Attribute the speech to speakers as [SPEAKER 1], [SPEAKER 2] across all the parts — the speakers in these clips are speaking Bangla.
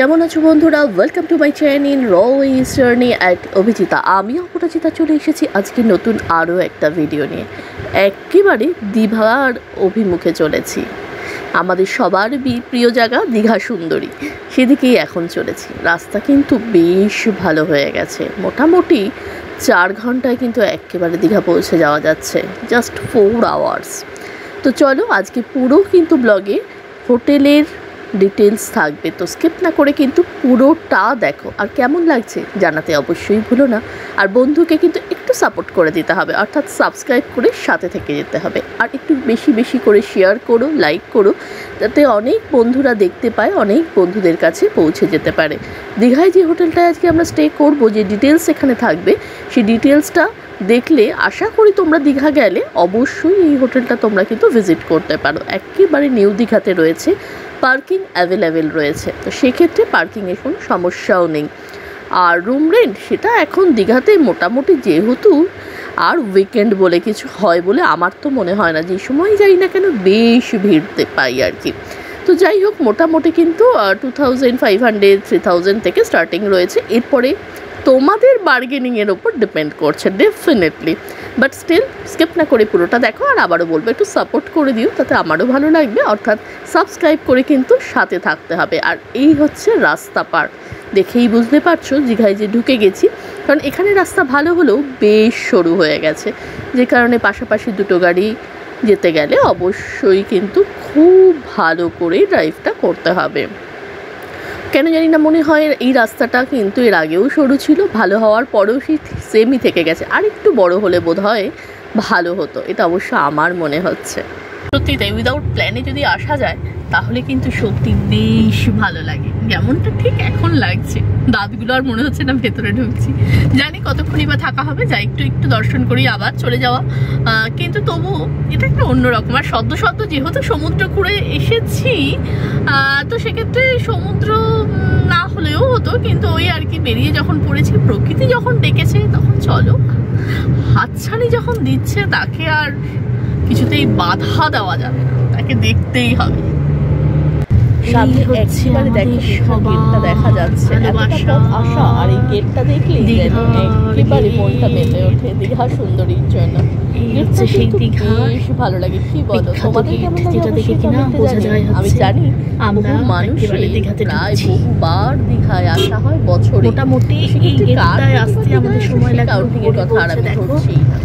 [SPEAKER 1] কেমন আছো বন্ধুরা? Welcome to my channel Royce journey at Abhijita. আমি অপরাজিতা চলে এসেছি আজকে নতুন আরও একটা ভিডিও নিয়ে। একেবারে দীঘার অভিমুখে চলেছি। আমাদের সবার প্রিয় জায়গা দীঘা সুন্দরী, সেদিকেই এখন চলেছি। রাস্তা কিন্তু বেশ ভালো হয়ে গেছে, মোটামুটি 4 ঘন্টায় কিন্তু একেবারে দীঘা পৌঁছে যাওয়া যাচ্ছে, জাস্ট 4 আওয়ার্স। তো চলো আজকে পুরো কিন্তু ব্লগে হোটেলের ডিটেলস থাকবে, তো স্কিপ না করে কিন্তু পুরোটা দেখো। আর কেমন লাগছে জানাতে অবশ্যই ভুলো না। আর বন্ধুকে কিন্তু একটু সাপোর্ট করে দিতে হবে, অর্থাৎ সাবস্ক্রাইব করে সাথে থেকে যেতে হবে। আর একটু বেশি বেশি করে শেয়ার করো, লাইক করো, যাতে অনেক বন্ধুরা দেখতে পায়, অনেক বন্ধুদের কাছে পৌঁছে যেতে পারে। দীঘায় যে হোটেলটায় আজকে আমরা স্টে করব, যে ডিটেলস এখানে থাকবে, সেই ডিটেলসটা দেখলে আশা করি তোমরা দীঘা গেলে অবশ্যই এই হোটেলটা তোমরা কিন্তু ভিজিট করতে পারো। একেবারে নিউ দীঘাতে রয়েছে, পার্কিং অ্যাভেলেবেল রয়েছে, তো সেক্ষেত্রে পার্কিংয়ের কোনো সমস্যাও নেই। আর রুম রেন্ট সেটা এখন দীঘাতে মোটামুটি, যেহেতু আর উইকেন্ড বলে কিছু হয় বলে আমার তো মনে হয় না, যে সময় যাই না কেন বেশ ভিড় পাই আর কি। তো যাই হোক, মোটামুটি কিন্তু 2500 3000 থেকে স্টার্টিং রয়েছে। এরপরে তোমাদের বার্গেনিংয়ের ওপর ডিপেন্ড করছে ডেফিনেটলি, বাট স্টিল স্কিপ না করে পুরোটা দেখো। আর আবারও বলবো একটু সাপোর্ট করে দিও, তাতে আমারও ভালো লাগবে, অর্থাৎ সাবস্ক্রাইব করে কিন্তু সাথে থাকতে হবে। আর এই হচ্ছে রাস্তা পার, দেখেই বুঝতে পারছো দীঘায় যে ঢুকে গেছি, কারণ এখানে রাস্তা ভালো হলেও বেশ সরু হয়ে গেছে, যে কারণে পাশাপাশি দুটো গাড়ি যেতে গেলে অবশ্যই কিন্তু খুব ভালো করে ড্রাইভটা করতে হবে। কেন জানি না মনে হয় এই রাস্তাটা কিন্তু এর আগেও সরু ছিল, ভালো হওয়ার পরেও সেই সেমই থেকে গেছে। আর একটু বড় হলে বোধহয় ভালো হতো, এটা অবশ্য আমার মনে হচ্ছে। সত্যি তাই, উইদাউট প্ল্যানে যদি আসা যায় তাহলে কিন্তু সত্যি বেশ ভালো লাগে, যেমনটা ঠিক এখন লাগছে। দাঁতগুলো আর মনে হচ্ছে না ভেতরে ঢুকছি। জানি কতক্ষণই বা থাকা হবে, যাই একটু দর্শন করি আবার চলে যাওয়া, কিন্তু তবু এটা একটা অন্যরকম। আর সদ্য যেহেতু সমুদ্র ঘুরে এসেছি, তো সেক্ষেত্রে সমুদ্র না হলেও হতো, কিন্তু ওই আর কি বেরিয়ে যখন পড়েছি, প্রকৃতি যখন ডেকেছে, তখন চলো। হাতছানি যখন দিচ্ছে তাকে আর কিছুতেই বাধা দেওয়া যাবে না, তাকে দেখতেই হবে। সামনে একেবারে দেখো গেটটা দেখা যাচ্ছে, এতটা পথ আসা, আর এই গেটটা দেখলেই একেবারে মনটা মেতে ওঠে দীঘা সুন্দরীর জন্য। গেটটা কিন্তু বেশ ভালো লাগে, কি বলো তোমাদের কেমন লাগে? আমি জানি বহু মানুষের প্রায় বহুবার দীঘায় আসা হয় বছরে, মোটামুটি এই গেটটায় আসতে আমাদের সময় লাগে আউটিং এর কথা আর আমি ধরছি না।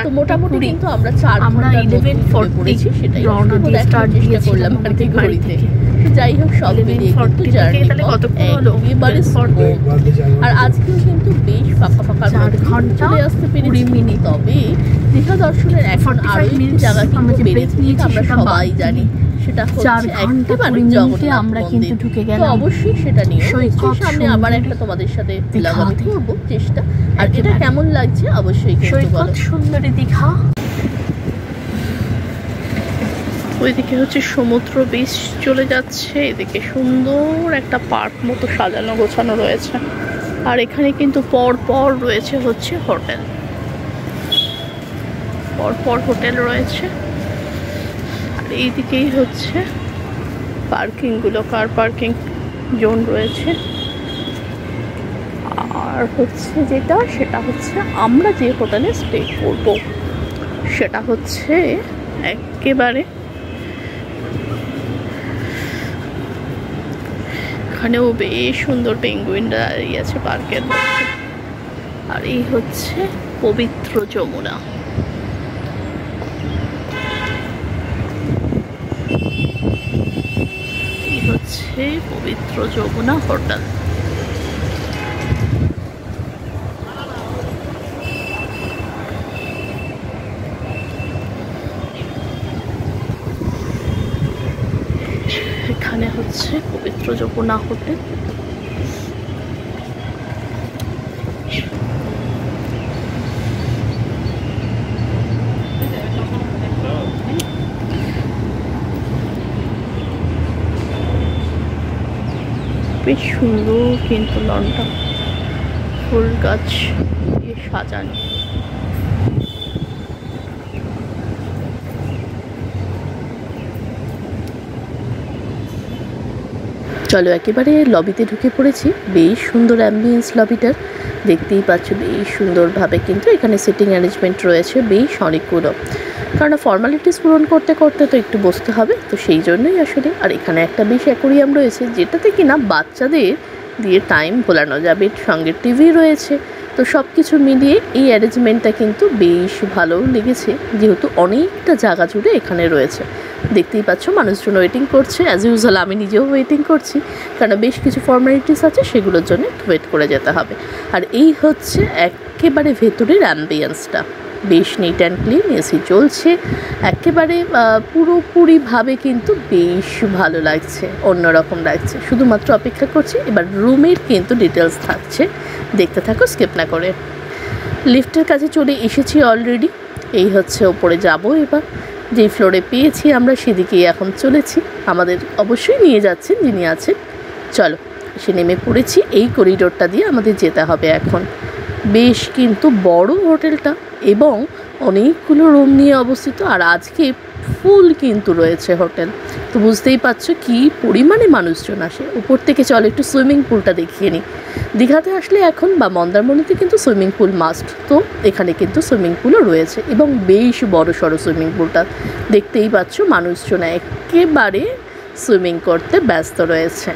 [SPEAKER 1] তো মোটামুটি কিন্তু আমরা 4 ঘন্টা 11:40 পড়েছি, সেটাই রওনা দিয়ে স্টার্ট চেষ্টা করলাম আর কি ঘড়িতে। যাই হোক, সব মিলিয়ে কিন্তু জার্নি একেবারে স্মুথ। আর আজকেও কিন্তু বেশ ফাঁকা চলে আসতে পেরেছি। তবে দীঘা দর্শনের এখন আরো একটি জায়গা কিন্তু বেড়েছে, আমরা সবাই জানি, সেটা হচ্ছে একেবারে জগন্নাথ আমরা কিন্তু ঢুকে গেলাম। অবশ্যই সেটা নিয়ে সামনে আবার একটা তোমাদের সাথে লাগাতে করবো চেষ্টা। আর এটা কেমন লাগছে অবশ্যই কিন্তু বলো। সুন্দরী দীঘা, ওইদিকে হচ্ছে সমুদ্র বিচ চলে যাচ্ছে, এদিকে সুন্দর একটা পার্ক মতো সাজানো গোছানো রয়েছে। আর এখানে কিন্তু পর রয়েছে হচ্ছে হোটেল, পর হোটেল রয়েছে। আর এইদিকেই হচ্ছে পার্কিংগুলো, কার পার্কিং জোন রয়েছে। আর হচ্ছে সেটা হচ্ছে আমরা যে হোটেলে স্টে করব, সেটা হচ্ছে একেবারে এখানেও বেশ সুন্দর পেঙ্গুইনরা দাঁড়িয়ে আছে পার্কের মধ্যে। আর এই হচ্ছে পবিত্র যমুনা। এই হচ্ছে পবিত্র যমুনা হোটেল। এখানে হচ্ছে পবিত্র যমুনা হোটেল। বেশ সুন্দর কিন্তু লনটা ফুল গাছ দিয়ে সাজানো। চলো একেবারে লবিতে ঢুকে পড়েছি। বেশ সুন্দর অ্যাম্বিয়েন্স লবিটার, দেখতেই পাচ্ছ বেশ সুন্দরভাবে কিন্তু এখানে সিটিং অ্যারেঞ্জমেন্ট রয়েছে বেশ অনেকগুলো, কারণ ফর্মালিটিস পূরণ করতে করতে তো একটু বসতে হবে, তো সেই জন্যই আসলে। আর এখানে একটা বেশ অ্যাকোরিয়াম রয়েছে যেটাতে কিনা বাচ্চাদের দিয়ে টাইম ভোলানো যাবে, সঙ্গে টিভি রয়েছে। তো সব কিছু মিলিয়ে এই অ্যারেঞ্জমেন্টটা কিন্তু বেশ ভালো লেগেছে, যেহেতু অনেকটা জায়গা জুড়ে এখানে রয়েছে। দেখতেই পাচ্ছ মানুষজন ওয়েটিং করছে, অ্যাজ ইউজুয়াল আমি নিজেও ওয়েটিং করছি, কারণ বেশ কিছু ফর্মালিটিস আছে সেগুলোর জন্য ওয়েট করে যেতে হবে। আর এই হচ্ছে একেবারে ভেতরের অ্যাম্বিয়েন্সটা, বেশ নিট অ্যান্ড ক্লিন, এসি চলছে একেবারে পুরোপুরিভাবে কিন্তু বেশ ভালো লাগছে, অন্যরকম লাগছে। শুধুমাত্র অপেক্ষা করছি এবার রুমের কিন্তু ডিটেলস থাকছে, দেখতে থাকো স্কিপ না করে। লিফটের কাছে চলে এসেছি অলরেডি, এই হচ্ছে ওপরে যাব। এবার যেই ফ্লোরে পেয়েছি আমরা সেদিকেই এখন চলেছি, আমাদের অবশ্যই নিয়ে যাচ্ছেন যিনি আছেন। চলো এসে নেমে পড়েছি, এই করিডোরটা দিয়ে আমাদের যেতে হবে এখন। বেশ কিন্তু বড় হোটেলটা এবং অনেকগুলো রুম নিয়ে অবস্থিত, আর আজকে ফুল কিন্তু রয়েছে হোটেল, তো বুঝতেই পারছো কী পরিমাণে মানুষজন আসে। উপর থেকে চলো একটু সুইমিং পুলটা দেখিয়ে নিই। দীঘাতে আসলে এখন বা মন্দারমণিতে কিন্তু সুইমিং পুল মাস্ট, তো এখানে কিন্তু সুইমিং পুলও রয়েছে এবং বেশ বড় সড়ো সুইমিং পুলটা। দেখতেই পাচ্ছ মানুষজন একেবারে সুইমিং করতে ব্যস্ত রয়েছে।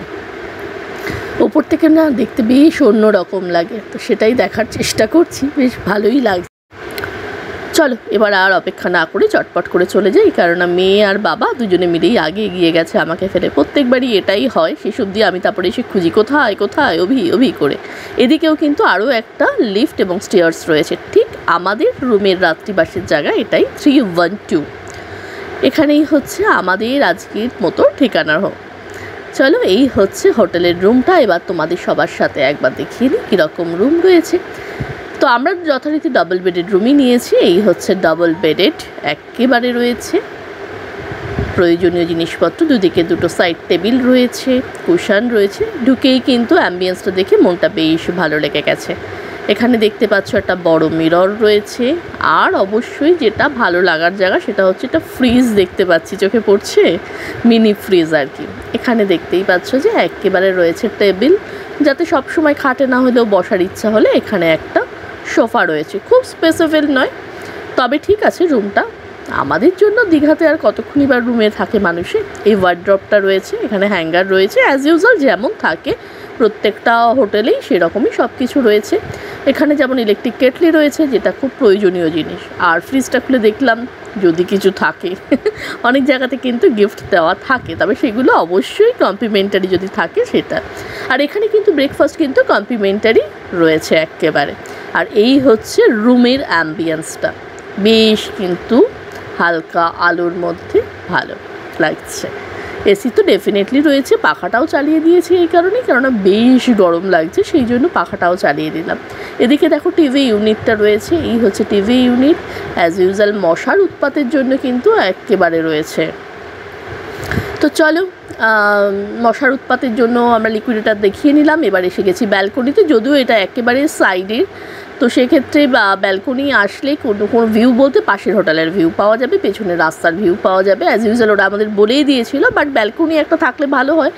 [SPEAKER 1] ওপর থেকে না দেখতে বেশ অন্যরকম লাগে, তো সেটাই দেখার চেষ্টা করছি, বেশ ভালোই লাগছে। চলো এবার আর অপেক্ষা না করে চটপট করে চলে যাই, কারণ মেয়ে আর বাবা দুজনে মিলেই আগে এগিয়ে গেছে আমাকে ফেলে। প্রত্যেকবারই এটাই হয়, সেসব দিয়ে আমি তারপরে এসে খুঁজি কোথায় কোথায় অভি করে। এদিকেও কিন্তু আরও একটা লিফট এবং স্টেয়ার্স রয়েছে, ঠিক আমাদের রুমের রাত্রিবাসের জায়গা এটাই 312। এখানেই হচ্ছে আমাদের আজকের মতো ঠিকানা হোক। চলো এই হচ্ছে হোটেলের রুমটা, এবার তোমাদের সবার সাথে একবার দেখিয়ে নিই কীরকম রুম রয়েছে। তো আমরা যথারীতি ডাবল বেডেড রুমই নিয়েছি, এই হচ্ছে ডাবল বেডেড একেবারে রয়েছে প্রয়োজনীয় জিনিসপত্র, দুদিকে দুটো সাইড টেবিল রয়েছে, কুশন রয়েছে। ঢুকেই কিন্তু অ্যাম্বিয়েন্সটা দেখে মনটা বেশ ভালো লেগে গেছে। এখানে দেখতে পাচ্ছ একটা বড় মিরর রয়েছে, আর অবশ্যই যেটা ভালো লাগার জায়গা সেটা হচ্ছে একটা ফ্রিজ দেখতে পাচ্ছি, চোখে পড়ছে মিনি ফ্রিজ আর কি। এখানে দেখতেই পাচ্ছ যে একেবারে রয়েছে টেবিল, যাতে সবসময় খাটে না হলেও বসার ইচ্ছা হলে এখানে একটা সোফা রয়েছে, খুব স্পেসিফিক নয়, তবে ঠিক আছে রুমটা আমাদের জন্য। দীঘাতে আর কতক্ষণই বা রুমে থাকে মানুষে। এই ওয়ার্ড্রপটা রয়েছে, এখানে হ্যাঙ্গার রয়েছে, অ্যাজ ইউজুয়াল যেমন থাকে প্রত্যেকটা হোটেলেই সেরকমই সব কিছু রয়েছে। এখানে যেমন ইলেকট্রিক কেটলি রয়েছে, যেটা খুব প্রয়োজনীয় জিনিস। আর ফ্রিজটা খুলে দেখলাম যদি কিছু থাকে অনেক জায়গাতে কিন্তু গিফট দেওয়া থাকে, তবে সেগুলো অবশ্যই কমপ্লিমেন্টারি যদি থাকে সেটা। আর এখানে কিন্তু ব্রেকফাস্ট কিন্তু কমপ্লিমেন্টারি রয়েছে একেবারে। আর এই হচ্ছে রুমের অ্যাম্বিয়েন্সটা, বেশ কিন্তু হালকা আলোর মধ্যে ভালো লাগছে। এসি তো ডেফিনেটলি রয়েছে, পাখাটাও চালিয়ে দিয়েছি এই কারণেই, কেননা বেশ গরম লাগছে, সেই জন্য পাখাটাও চালিয়ে দিলাম। এদিকে দেখো টিভি ইউনিটটা রয়েছে, এই হচ্ছে টিভি ইউনিট। অ্যাজ ইউজুয়াল মশার উৎপাতের জন্য কিন্তু একেবারে রয়েছে। তো চলো মশার উৎপাতের জন্য আমরা লিকুইডেটার দেখিয়ে নিলাম। এবার এসে গেছি ব্যালকনিতে, যদিও এটা একেবারে সাইডের, তো সেক্ষেত্রে ব্যালকনি আসলে কোনো ভিউ বলতে পাশের হোটেলের ভিউ পাওয়া যাবে, পেছনের রাস্তার ভিউ পাওয়া যাবে। অ্যাজ ইউজুয়াল ওরা আমাদের বলেই দিয়েছিল, বাট ব্যালকনি একটা থাকলে ভালো হয়,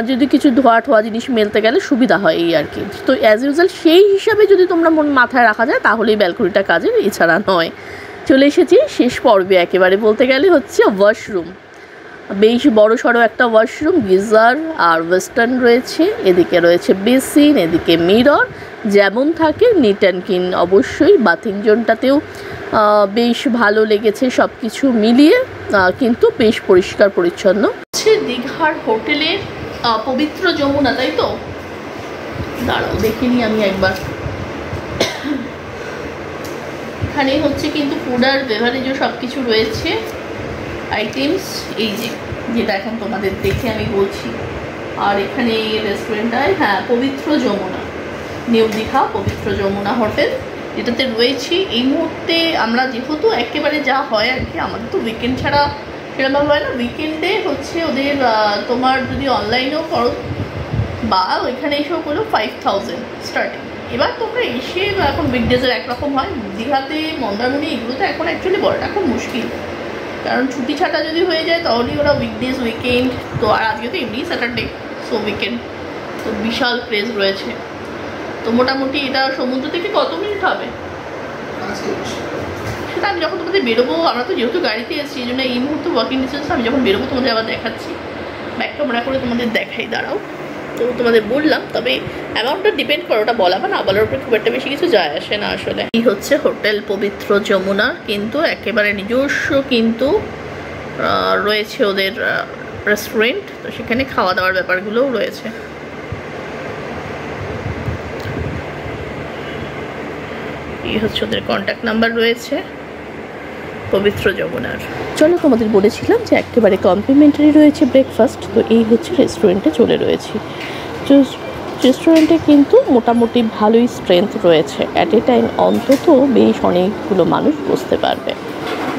[SPEAKER 1] যদি কিছু ধোয়া জিনিস মেলতে গেলে সুবিধা হয় এই আর কি। তো অ্যাজ ইউজুয়াল সেই হিসাবে যদি তোমরা মাথায় রাখা যায় তাহলেই ব্যালকনিটা কাজের, এছাড়া নয়। চলে এসেছি শেষ পর্বে একেবারে, বলতে গেলে হচ্ছে ওয়াশরুম। বেশ বড় সড়ো একটা ওয়াশরুম, গিজার আর ওয়েস্টার্ন রয়েছে, এদিকে রয়েছে বেসিন, এদিকে মিরর, যেমন থাকে নিট অ্যান্ড ক্লিন। অবশ্যই বাথিং জোনটাতেও বেশ ভালো লেগেছে, সব কিছু মিলিয়ে কিন্তু বেশ পরিষ্কার পরিচ্ছন্ন। দীঘার হোটেলের পবিত্র যমুনা, তাই তো? দাঁড়াও দেখিনি আমি একবার। এখানে হচ্ছে কিন্তু ফুড আর বেভারেজও সব কিছু রয়েছে আইটেমস, এই যেটা এখন তোমাদের দেখে আমি বলছি। আর এখানে রেস্টুরেন্টটায় পবিত্র যমুনা, নিউ দীঘা পবিত্র যমুনা হোটেল, যেটাতে রয়েছি এই মুহূর্তে। আমরা যেহেতু একেবারে যা হয় আর কি, আমাদের তো উইকেন্ড ছাড়া সেরকমভাবে হয় না। উইকেন্ডে হচ্ছে ওদের তোমার যদি অনলাইনেও করো বা ওইখানে এসেও করো 5000 স্টার্টিং। এবার তোমরা এসে এখন উইকডেজের একরকম হয়, দীঘাতে মন্দারমণি এগুলোতে এখন অ্যাকচুয়ালি বলাটা খুব মুশকিল, কারণ ছুটি ছাটা যদি হয়ে যায় তাহলেই ওরা উইকডেজ উইকেন্ড। তো আর আজকে তো এমনি স্যাটারডে, সো সো উইকেন্ড, তো বিশাল ক্রেজ রয়েছে। তো মোটামুটি এটা সমুদ্র থেকে কত মিনিট হবে সেটা আমি যখন তোমাদের বেরোবো, আমরা তো যেহেতু গাড়িতে এসেছি এই জন্য এই মুহূর্তে ওয়াকিং ডিস্টেন্স, আমি যখন বেরোবো তোমাদের আবার দেখাচ্ছি, ব্যাক ক্যামেরা করে তোমাদের দেখাই, দাঁড়াও। তো তোমাদের বললাম, তবে অ্যামাউন্টটা ডিপেন্ড করে, ওটা বলা বা না বলার উপরে খুব একটা বেশি কিছু যায় আসে না আসলে। এই হচ্ছে হোটেল পবিত্র যমুনা, কিন্তু একেবারে নিজস্ব কিন্তু রয়েছে ওদের রেস্টুরেন্ট, তো সেখানে খাওয়া দাওয়ার ব্যাপারগুলোও রয়েছে। এই হচ্ছে ওদের কন্ট্যাক্ট নাম্বার রয়েছে পবিত্র যমুনার। চলো, তোমাদের বলেছিলাম যে একেবারে কমপ্লিমেন্টারি রয়েছে ব্রেকফাস্ট, তো এই হচ্ছে রেস্টুরেন্টে চলে রয়েছি। তো রেস্টুরেন্টে কিন্তু মোটামুটি ভালোই স্ট্রেংথ রয়েছে, অ্যাট এ টাইম অন্তত বেশ অনেকগুলো মানুষ বসতে পারবে।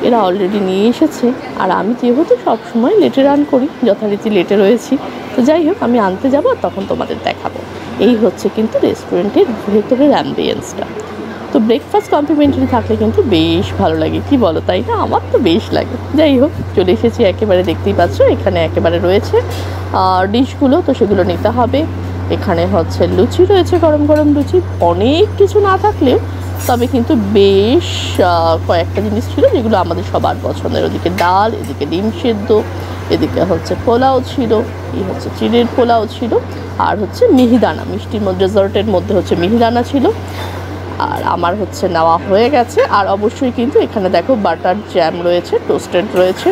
[SPEAKER 1] এরা অলরেডি নিয়ে এসেছে, আর আমি যেহেতু সবসময় লেটে রান করি, যথারীতি লেটে রয়েছি, তো যাই হোক আমি আনতে যাবো আর তখন তোমাদের দেখাবো। এই হচ্ছে কিন্তু রেস্টুরেন্টের ভেতরের অ্যাম্বিয়েন্সটা। তো ব্রেকফাস্ট কমপ্লিমেন্টারি থাকলে কিন্তু বেশ ভালো লাগে, কি বলো, তাই না? আমার তো বেশ লাগে। যাই হোক, চলে এসেছি একেবারে, দেখতেই পাচ্ছ এখানে একেবারে রয়েছে ডিশগুলো, তো সেগুলো নিতে হবে। এখানে হচ্ছে লুচি রয়েছে, গরম গরম লুচি, অনেক কিছু না থাকলেও তবে কিন্তু বেশ কয়েকটা জিনিস ছিল যেগুলো আমাদের সবার পছন্দের। ওদিকে ডাল, এদিকে ডিম সেদ্ধ, এদিকে হচ্ছে পোলাও ছিল, এই হচ্ছে চিড়ের পোলাও ছিল, আর হচ্ছে মিহিদানা, মিষ্টির মধ্যে ডেজার্টের মধ্যে হচ্ছে মিহিদানা ছিল। আর আমার হচ্ছে নেওয়া হয়ে গেছে। আর অবশ্যই কিন্তু এখানে দেখো বাটার জ্যাম রয়েছে, টোস্টেড রয়েছে,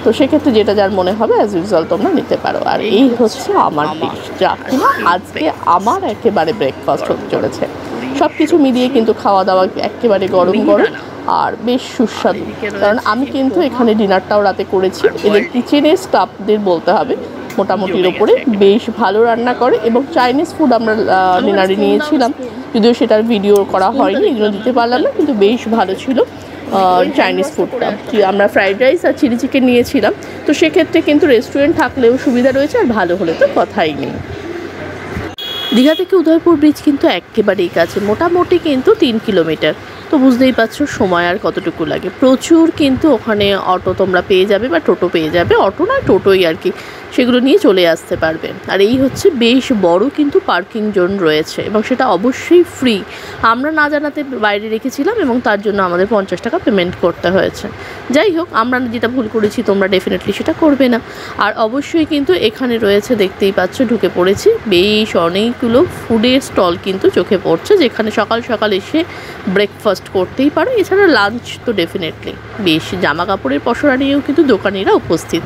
[SPEAKER 1] তো সেক্ষেত্রে যেটা যার মনে হবে অ্যাজ ইউজুয়াল তোমরা নিতে পারো। আর এই হচ্ছে আমার ডিশ, যা কিনা আজকে আমার একেবারে ব্রেকফাস্ট হতে চলেছে। সব কিছু মিলিয়ে কিন্তু খাওয়া দাওয়া একেবারে গরম গরম আর বেশ সুস্বাদু, কারণ আমি কিন্তু এখানে ডিনারটাও রাতে করেছি। এদের কিচেনের স্টাফদের বলতে হবে মোটামুটির ওপরে বেশ ভালো রান্না করে, এবং চাইনিজ ফুড আমরা ডিনারে নিয়েছিলাম, যদিও সেটার ভিডিও করা হয়নি, এগুলো দিতে পারলাম না, কিন্তু বেশ ভালো ছিল চাইনিজ ফুডটা। আমরা ফ্রাইড রাইস আর চিলি চিকেন নিয়েছিলাম, তো সেক্ষেত্রে কিন্তু রেস্টুরেন্ট থাকলেও সুবিধা রয়েছে, আর ভালো হলে তো কথাই নেই। দীঘা থেকে উদয়পুর ব্রিজ কিন্তু একেবারেই কাছে, মোটামুটি কিন্তু 3 কিলোমিটার। তো বুঝতেই পারছো সময় আর কতটুকু লাগে। প্রচুর কিন্তু ওখানে অটো তোমরা পেয়ে যাবে বা টোটো পেয়ে যাবে, অটো না টোটোই আর কি, সেগুলো নিয়ে চলে আসতে পারবে। আর এই হচ্ছে বেশ বড় কিন্তু পার্কিং জোন রয়েছে, এবং সেটা অবশ্যই ফ্রি। আমরা না জানাতে বাইরে রেখেছিলাম, এবং তার জন্য আমাদের 50 টাকা পেমেন্ট করতে হয়েছে। যাই হোক, আমরা যেটা ভুল করেছি তোমরা ডেফিনেটলি সেটা করবে না। আর অবশ্যই কিন্তু এখানে রয়েছে, দেখতেই পাচ্ছ ঢুকে পড়েছি, বেশ অনেকগুলো ফুডের স্টল কিন্তু চোখে পড়ছে, যেখানে সকাল সকাল এসে ব্রেকফাস্ট করতেই পারো। এছাড়া লাঞ্চ তো ডেফিনেটলি। বেশ জামা কাপড়ের পসরা নিয়েও কিন্তু দোকানিরা উপস্থিত,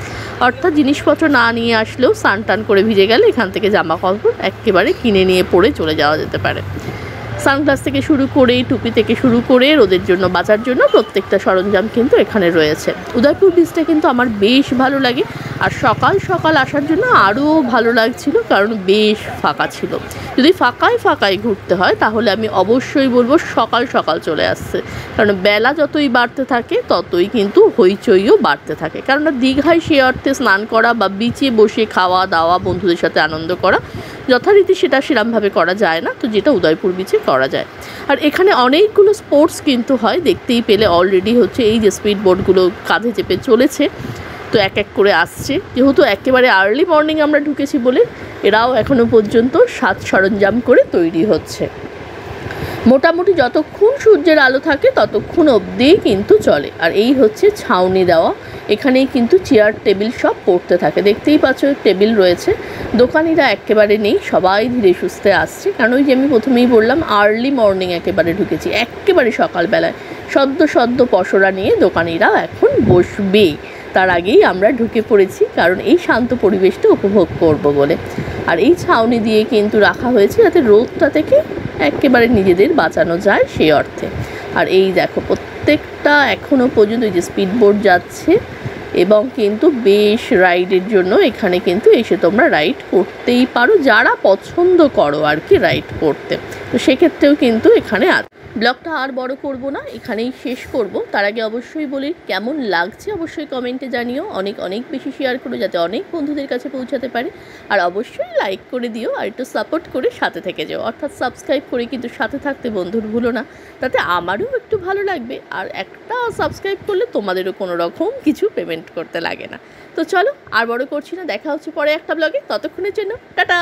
[SPEAKER 1] অর্থাৎ জিনিসপত্র না নিয়ে আসলেও স্নান টান করে ভিজে গেলে এখান থেকে জামা কাপড় একেবারে কিনে নিয়ে পরে চলে যাওয়া যেতে পারে। সানগ্লাস থেকে শুরু করে, টুপি থেকে শুরু করে, রোদের জন্য বাঁচার জন্য প্রত্যেকটা সরঞ্জাম কিন্তু এখানে রয়েছে। উদয়পুর বীচটা কিন্তু আমার বেশ ভালো লাগে, আর সকাল সকাল আসার জন্য আরও ভালো লাগছিল, কারণ বেশ ফাঁকা ছিল। যদি ফাঁকায় ঘুরতে হয় তাহলে আমি অবশ্যই বলবো সকাল সকাল চলে আসছে, কারণ বেলা যতই বাড়তে থাকে ততই কিন্তু হইচইও বাড়তে থাকে। কারণ দীঘায় সে অর্থে স্নান করা বা বিচে বসে খাওয়া দাওয়া, বন্ধুদের সাথে আনন্দ করা যথারীতি সেটা সেরমভাবে করা যায় না, তো যেটা উদয়পুর বিচে করা যায়। আর এখানে অনেকগুলো স্পোর্টস কিন্তু হয়, দেখতেই পেলে অলরেডি হচ্ছে এই যে স্পিড বোটগুলো কাঁধে চেপে চলেছে, তো এক এক করে আসছে। যেহেতু একেবারে আর্লি মর্নিং আমরা ঢুকেছি বলে এরাও এখনও পর্যন্ত সাজ সরঞ্জাম করে তৈরি হচ্ছে। মোটামুটি যতক্ষণ সূর্যের আলো থাকে ততক্ষণ অবধিই কিন্তু চলে। আর এই হচ্ছে ছাউনি দেওয়া, এখানেই কিন্তু চেয়ার টেবিল সব পড়তে থাকে, দেখতেই পাচ্ছ টেবিল রয়েছে। দোকানিরা একেবারে নেই, সবাই ধীরে সুস্থে আসছে, কারণ ওই যে আমি প্রথমেই বললাম আর্লি মর্নিং একেবারে ঢুকেছি, একেবারে সকালবেলায় সদ্য পসরা নিয়ে দোকানিরা এখন বসবে, তার আগেই আমরা ঢুকে পড়েছি, কারণ এই শান্ত পরিবেশটা উপভোগ করব বলে। আর এই ছাউনি দিয়ে কিন্তু রাখা হয়েছে যাতে রোদটা থেকে একেবারে নিজেদের বাঁচানো যায় সেই অর্থে। আর এই দেখো প্রত্যেকটা এখনও পর্যন্ত এই যে স্পিডবোট যাচ্ছে, এবং কিন্তু বেশ রাইডের জন্য এখানে কিন্তু এসে তোমরা রাইড করতেই পারো, যারা পছন্দ করো আর কি রাইড করতে, তো সেক্ষেত্রেও কিন্তু এখানে ব্লগটা আর বড় করব না, এখানেই শেষ করব। তার আগে অবশ্যই বলি কেমন লাগছে অবশ্যই কমেন্টে জানিও, অনেক অনেক বেশি শেয়ার করো যাতে অনেক বন্ধুদের কাছে পৌঁছাতে পারে। আর অবশ্যই লাইক করে দিও আর একটু সাপোর্ট করে সাথে থেকে যাও, অর্থাৎ সাবস্ক্রাইব করে কিন্তু সাথে থাকতে বন্ধুর ভুলো না, তাতে আমারও একটু ভালো লাগবে। আর একটা সাবস্ক্রাইব করলে তোমাদেরও কোনো রকম কিছু পেমেন্ট করতে লাগে না। তো চলো আর বড় করছি না, দেখা হচ্ছে পরে একটা ব্লগে, ততক্ষণের জন্য টাটা।